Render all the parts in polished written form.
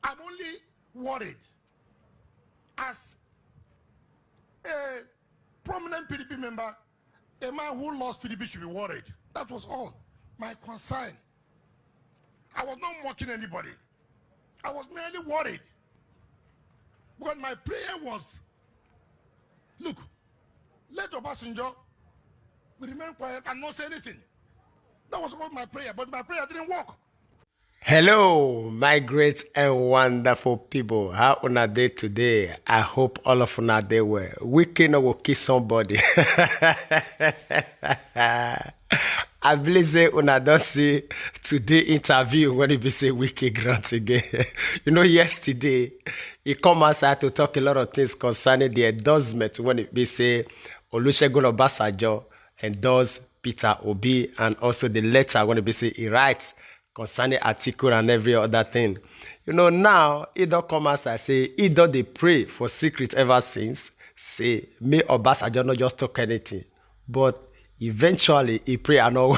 I'm only worried as a prominent PDP member, a man who lost PDP should be worried. That was all my concern. I was not mocking anybody. I was merely worried. Because my prayer was, look, let Obasanjo remain quiet and not say anything. That was all my prayer, but my prayer didn't work. Hello, my great and wonderful people. How una day today? I hope all of una day well. Wike no will kiss somebody. I believe say una don't see today interview when he be say Wike grant again. Yesterday he come outside to talk a lot of things concerning the endorsement when it be say Olusegun Obasanjo endorse Peter Obi, and also the letter when it be say he writes concerning Atiku and every other thing. Now he don't come as I say he don't they pray for secret ever since. Say may Obasanjo not just talk anything, but eventually he pray and all.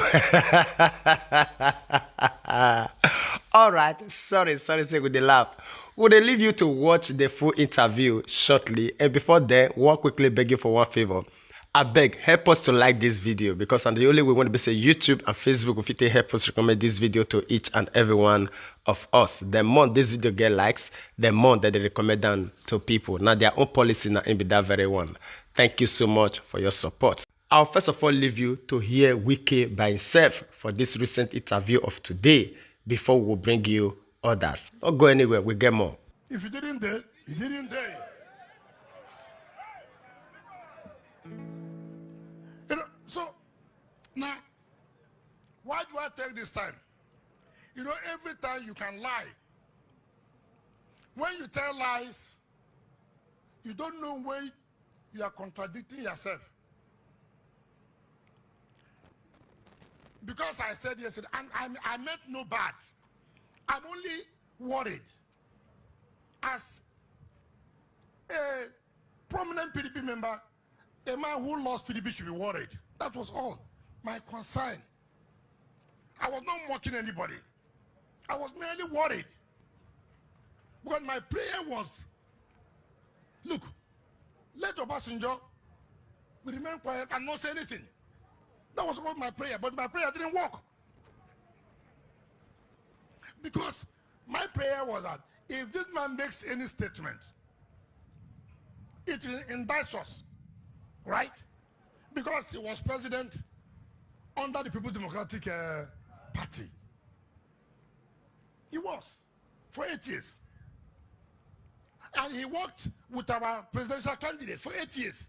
All right, sorry, say with the laugh. Would they leave you to watch the full interview shortly? And before then, we'll quickly beg you for one favor. I beg, help us to like this video, because and the only way we want to be say YouTube and Facebook, if you help us recommend this video to each and every one of us. The more this video get likes, the more that they recommend them to people. Now their own policy now in be that very one. Thank you so much for your support. I'll first of all leave you to hear Wike by himself for this recent interview of today before we bring you others. Don't go anywhere, we get more. If you didn't dare, you didn't dare. So now, why do I take this time? Every time you can lie. When you tell lies, you don't know when you are contradicting yourself. Because I said yesterday, and I meant no bad. I'm only worried as a prominent PDP member, a man who lost PDP should be worried. That was all my concern. I was not mocking anybody. I was merely worried. Because my prayer was, look, let Obasanjo remain quiet and not say anything. That was all my prayer, but my prayer didn't work. Because my prayer was that if this man makes any statement, it will indict us, right? Because he was president under the People's Democratic Party. He was for 8 years. And he worked with our presidential candidate for 8 years.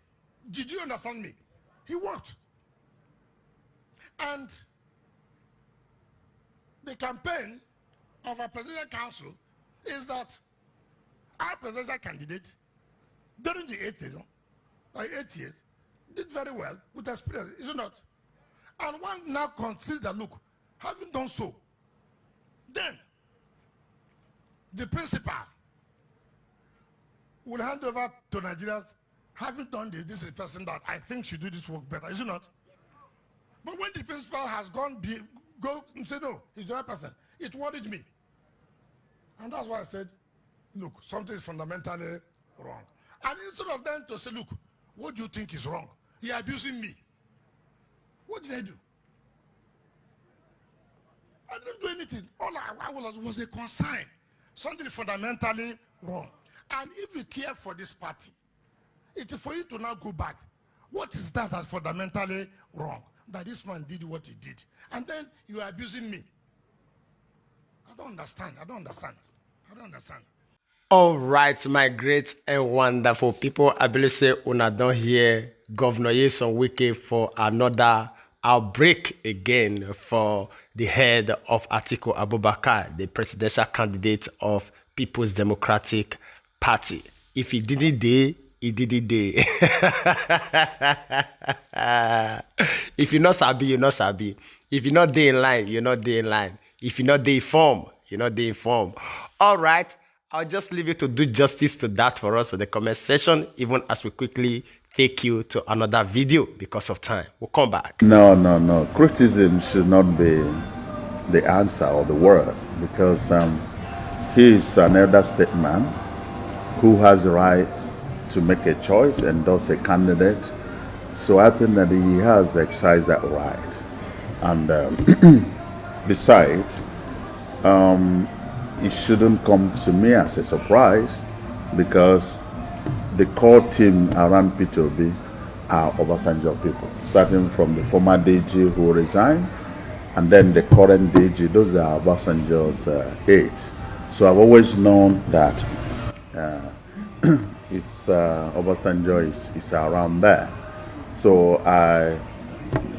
Did you understand me? He worked. And the campaign of our presidential council is that our presidential candidate during the 8 years, did very well with experience, is it not? And one now considers that, look, having done so, then the principal will hand over to Nigerians, having done this is a person that I think should do this work better, is it not? But when the principal has go and say, no, he's the right person, it worried me. And that's why I said, look, something is fundamentally wrong. And instead of them to say, look, what do you think is wrong? You're abusing me. What did I do? I didn't do anything. All I was a concern. Something fundamentally wrong. And if you care for this party, it is for you to now go back. What is that that's fundamentally wrong? That this man did what he did. And then you are abusing me. I don't understand. All right, my great and wonderful people. I believe say una don't hear Governor Nyesom Wike for another outbreak again for the head of Atiku Abubakar, the presidential candidate of People's Democratic Party. If he didn't day, he didn't day. If you're not sabi, you're not sabi. If you're not day in line, you're not day in line. If you're not day informed, you're not day informed. All right. I'll just leave you to do justice to that for us in the comment section, even as we quickly take you to another video because of time. We'll come back. No. Criticism should not be the answer or the word, because he is an elder statesman who has the right to make a choice, endorse a candidate. So I think that he has exercised that right. And besides, it shouldn't come to me as a surprise, because the core team around P2B are Obasanjo people, starting from the former DG who resigned, and then the current DG. Those are Obasanjo's aides. So I've always known that Obasanjo is around there. So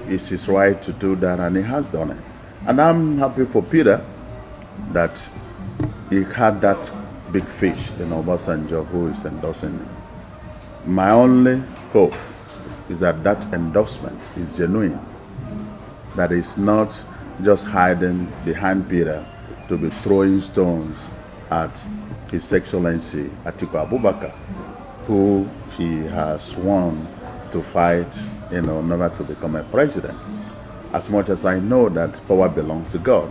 it's his right to do that, and he has done it. And I'm happy for Peter that he had that big fish in Obasanjo who is endorsing him. My only hope is that that endorsement is genuine, that is not just hiding behind Peter to be throwing stones at His Excellency Atiku Abubakar, who he has sworn to fight, in order to become a president. As much as I know that power belongs to God,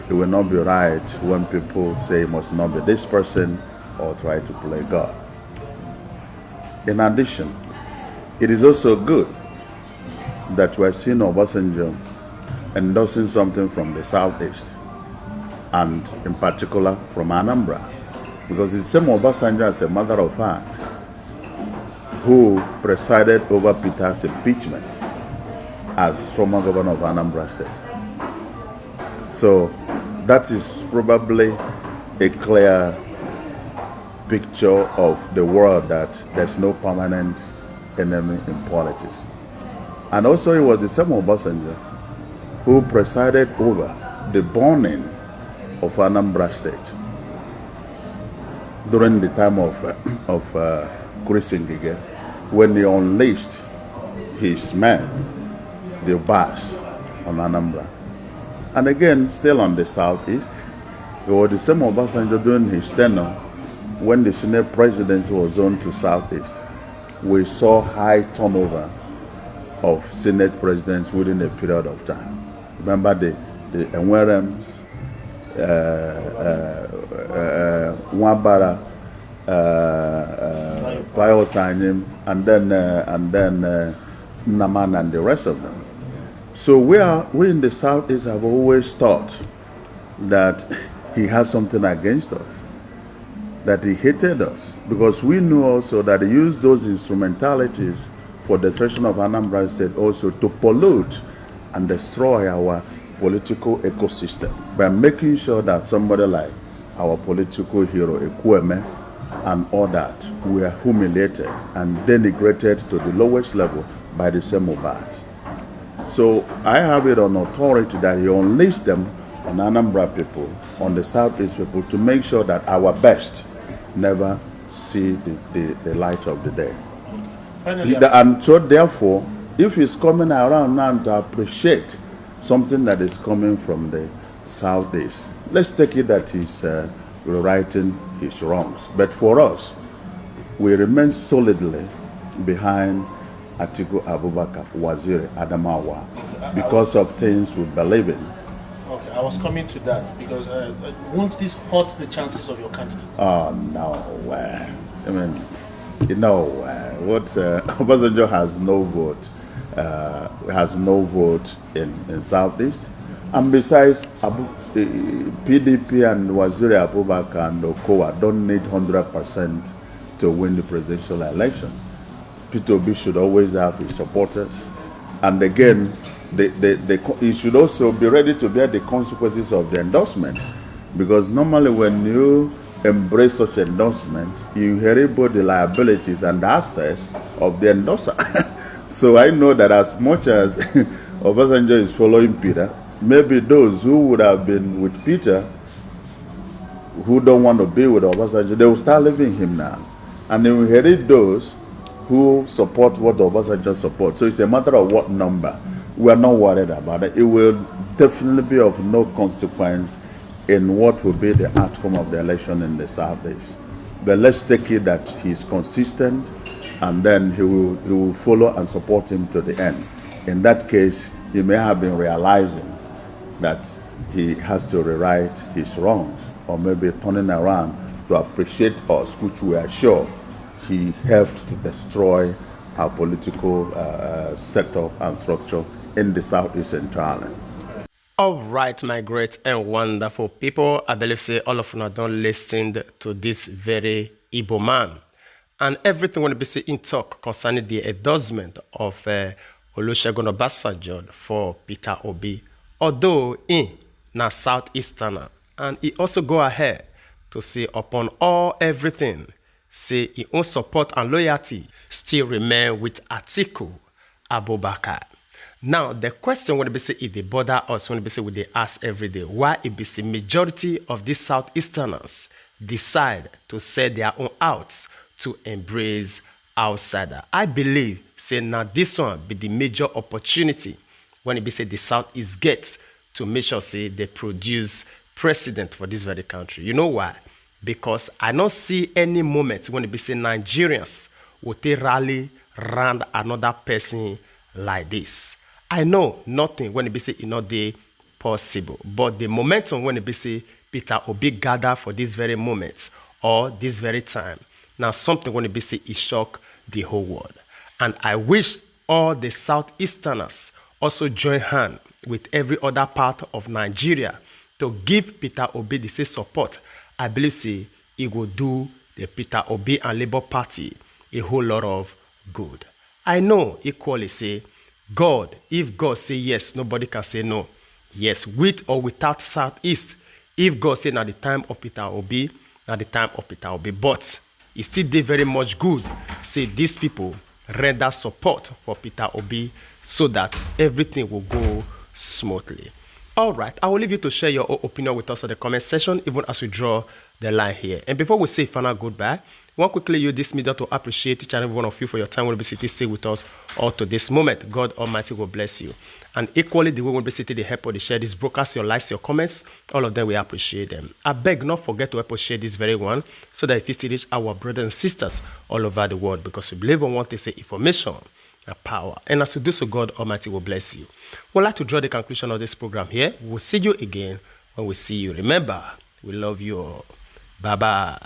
it will not be right when people say it must not be this person or try to play God. In addition, it is also good that we're seeing Obasanjo endorsing something from the Southeast, and in particular from Anambra, because it's the same Obasanjo, as a matter of fact, who presided over Peter's impeachment as former governor of Anambra State. So that is probably a clear picture of the world that there's no permanent enemy in politics. And also it was the same Obasanjo who presided over the burning of Anambra State during the time of Chris Ngige, when he unleashed his men, the vows on Anambra. And again, still on the Southeast, it was the same Obasanjo during his tenure, when the Senate presidency was zoned to Southeast. We saw high turnover of Senate presidents within a period of time. Remember the Enwerems, Nwabara, Payosanyim, and then Naman and the rest of them. So we in the Southeast have always thought that he had something against us, that he hated us, because we knew also that he used those instrumentalities for the destruction of Anambra State also to pollute and destroy our political ecosystem by making sure that somebody like our political hero Ekwueme and all that were humiliated and denigrated to the lowest level by the same Obas. So I have it on authority that he unleashed them on Anambra people, on the Southeast people, to make sure that our best never see the light of the day. And so therefore, if he's coming around now to appreciate something that is coming from the Southeast, let's take it that he's rewriting his wrongs. But for us, we remain solidly behind Atiku Abubakar, Waziri Adamawa, because of things we believe in. Okay, I was coming to that, because won't this hurt the chances of your candidate? Oh, no. I mean, what Obasanjo has no vote, in Southeast. And besides, PDP and Waziri Abubakar and Okowa don't need 100% to win the presidential election. P2B should always have his supporters. And again, he should also be ready to bear the consequences of the endorsement. Because normally when you embrace such endorsement, you inherit both the liabilities and the assets of the endorser. So I know that as much as Obasanjo is following Peter, maybe those who would have been with Peter, who don't want to be with Obasanjo, they will start leaving him now. And they will inherit those who support what Obasanjo supports. So it's a matter of what number. We are not worried about it. It will definitely be of no consequence in what will be the outcome of the election in the Southeast. But let's take it that he's consistent, and then he will follow and support him to the end. In that case, he may have been realizing that he has to rewrite his wrongs, or maybe turning around to appreciate us, which we are sure he helped to destroy our political setup and structure in the Southeast entirely. All right, my great and wonderful people. I believe say all of you don't listen to this very Igbo man. And everything want to be say in talk concerning the endorsement of Olusegun Obasanjo for Peter Obi. Although in na Southeasterner, and he also go ahead to say upon all everything, say his own support and loyalty still remain with Atiku Abubakar. Now, the question when be say if they bother us, when be say they ask every day, why it be say majority of these Southeasterners decide to sell their own outs to embrace outsider. I believe say now this one be the major opportunity when it be say the Southeast gets to make sure say they produce president for this very country. You know why? Because I don't see any moment when it be say Nigerians will they rally around another person like this. I know nothing when it be say it not the possible, but the momentum when it be say Peter Obi gather for this very moment or this very time, now something when it be say it shock the whole world. And I wish all the Southeasterners also join hand with every other part of Nigeria to give Peter Obi the same support. I believe say it will do the Peter Obi and Labour Party a whole lot of good. I know equally say God, if God say yes, nobody can say no. Yes, with or without Southeast. If God say now the time of Peter Obi, now the time of Peter Obi. But it still did very much good. Say these people render support for Peter Obi so that everything will go smoothly. All right, I will leave you to share your own opinion with us in the comment section, even as we draw the line here. And before we say final goodbye, I want quickly use this media to appreciate each and every one of you for your time. Will be sitting stay with us all to this moment. God Almighty will bless you. And equally, the way we'll be sitting, the help or the share this broadcast, your likes, your comments, all of them, we appreciate them. I beg not forget to help us share this very one so that if you still reach our brothers and sisters all over the world, because we believe on what they say, information and power. And as we do so, God Almighty will bless you. We'd like to draw the conclusion of this program here. We'll see you again when we see you. Remember, we love you all. Bye-bye.